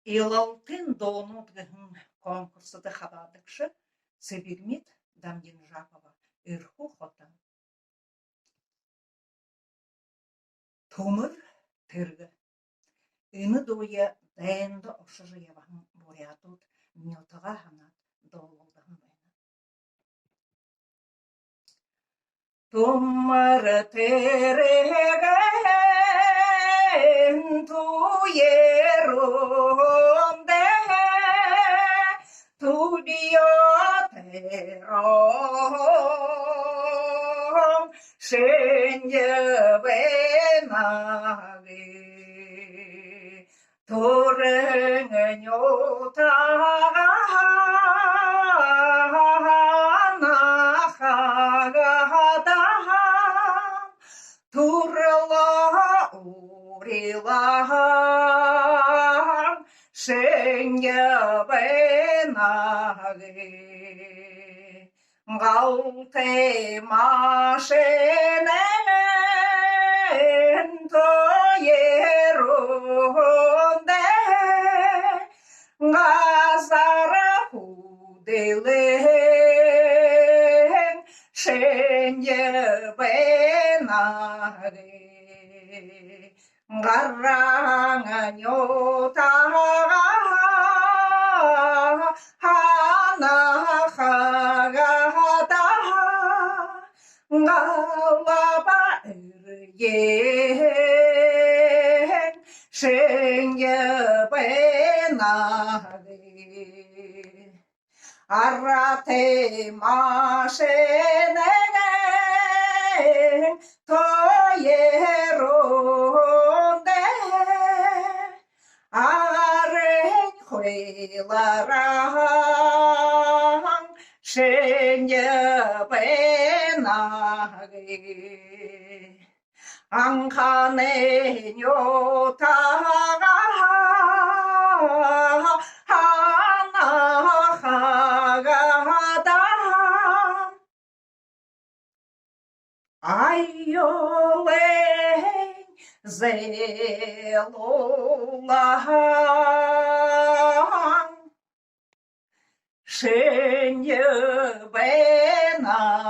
Илалтын доонутгыһын конкурсыды хабардыкшы Сыбирмит Дамдинжапова ырху хота. Тумыр тыргы. Ыны дуя дайында ошыжы ябахын бурятут милтыға ханат доллалдығын байна. Тумыр тыргын туерунде тудиотером шеньевенагы Torengın yotağına hağadahan Turla urilan şenge benagı Galte maşenen toyeru Gazara hudelen şenye benagı Garrangan yotağa hana hagada Galaba eryen şenye benagı Arrate maşenen toyerunde Aren huelaran şenye benagı Ankane yotağa hana hagadan Ayolen zelulahan Şenye benagı